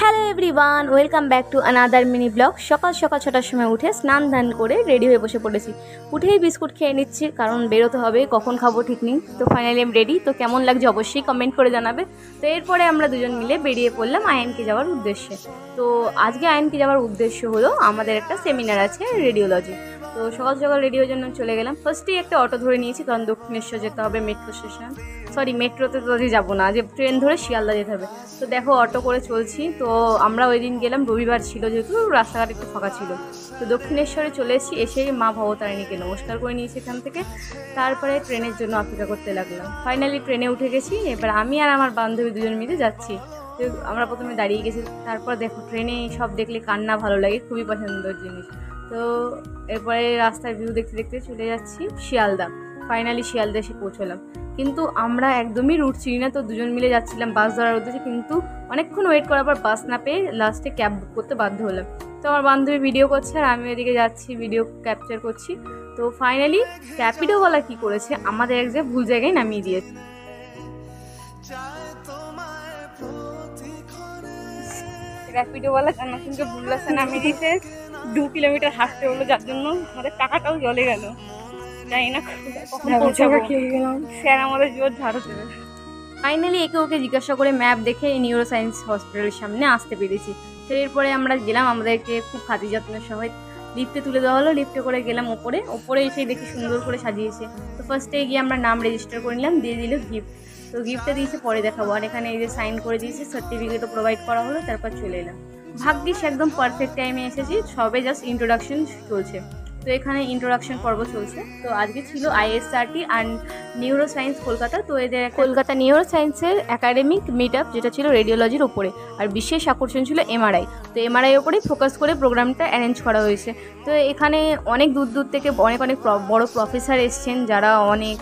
Hello everyone, welcome back to another mini blog. সকাল সকাল 6টার সময় উঠে স্নান ধান করে রেডি হয়ে বসে পড়েছি। উঠেই বিস্কুট খেয়ে নিচ্ছি, কারণ বেরোতে হবে, কখন খাবো ঠিক নেই। তো ফাইনালি আমি রেডি। তো কেমন লাগছে অবশ্যই কমেন্ট করে জানাবে। তো এরপরে আমরা দুজন মিলে বেরিয়ে পড়লাম আইএনকে যাওয়ার উদ্দেশ্যে। তো আজকে আইএনকে যাওয়ার উদ্দেশ্য হলো আমাদের একটা সেমিনার আছে রেডিওলজি। তো সকাল সকাল রেডি হওয়ার জন্য চলে গেলাম। ফার্স্টেই একটা অটো ধরে নিয়েছি, কারণ দক্ষিণেশ্বর যেতে হবে মেট্রো স্টেশন। সরি, মেট্রোতে তো যাবো না, যে ট্রেন ধরে শিয়ালদা যেতে হবে। তো দেখো অটো করে চলছি। তো আমরা ওই দিন গেলাম, রবিবার ছিল যেহেতু, রাস্তাঘাট একটু ফাঁকা ছিল। তো দক্ষিণেশ্বরে চলে এসেছি, এসেই মা ভবতারিণীকে নমস্কার করে নিয়েছি এখান থেকে। তারপরে ট্রেনের জন্য অপেক্ষা করতে লাগলাম। ফাইনালি ট্রেনে উঠে গেছি। এবার আমি আর আমার বান্ধবী দুজন মিলে যাচ্ছি। তো আমরা প্রথমে দাঁড়িয়ে গেছি। তারপর দেখো ট্রেনে সব দেখলে কান্না ভালো লাগে, খুবই পছন্দের জিনিস। তো এরপরে রাস্তার ভিউ দেখতে দেখতে চলে যাচ্ছি শিয়ালদা। ফাইনালি শিয়ালদা এসে পৌঁছলাম। কিন্তু আমরা একদমই রুট চিনি না, তো দুজন মিলে যাচ্ছিলাম বাস ধরার উদ্দেশ্যে। কিন্তু অনেকক্ষণ ওয়েট করার পর বাস না পেয়ে লাস্টে ক্যাব বুক করতে বাধ্য হলাম। তো আমার বান্ধবী ভিডিও করছে আর আমি এদিকে যাচ্ছি, ভিডিও ক্যাপচার করছি। তো ফাইনালি র্যাপিডোওয়ালা কি করেছে, আমাদের এক জায়গায় ভুল জায়গায় নামিয়ে দিয়েছে। র্যাপিডোওয়ালা জান্নাতুনকে ভুল রাস্তায় নামিয়ে দিয়েছে। 2 কিলোমিটার হাঁটতে হলো, যার জন্য আমাদের টাকাটাও জলে গেল। জানি না কখন পৌঁছাবো, খেয়ে গেলাম। স্যার আমাদের জোর ঝাড়ু দেবে। ফাইনালি একে ওকে জিজ্ঞাসা করে ম্যাপ দেখে নিউরো সায়েন্স হসপিটালের সামনে আসতে পেরেছি। তো এরপরে আমরা গেলাম, আমাদেরকে খুব খাতি যত্নের সবাই লিফটে তুলে দেওয়া হলো। লিফটে করে গেলাম ওপরে এসে দেখি সুন্দর করে সাজিয়েছে। তো ফার্স্টে গিয়ে আমরা নাম রেজিস্টার করে নিলাম, দিয়ে দিল গিফট। তো গিফটটা দিয়েছে পরে দেখাবো। আর এখানে এই যে সাইন করে দিয়েছে, সার্টিফিকেটও প্রোভাইড করা হলো। তারপর চলে এলাম। ভাগ্যিস একদম পারফেক্ট টাইমে এসেছি, সবে জাস্ট ইন্ট্রোডাকশন চলছে। তো এখানে ইন্ট্রোডাকশন পর্ব চলছে। তো আজকে ছিল আইএসআরটি অ্যান্ড নিউরো সায়েন্স কলকাতা। তো এদের কলকাতা নিউরো সায়েন্সের একাডেমিক মিট আপ, যেটা ছিল রেডিওলজির ওপরে। আর বিশেষ আকর্ষণ ছিল এমআরআই। তো এমআরআই ওপরেই ফোকাস করে প্রোগ্রামটা অ্যারেঞ্জ করা হয়েছে। তো এখানে অনেক দূর দূর থেকে অনেক বড় প্রফেসর এসছেন, যারা অনেক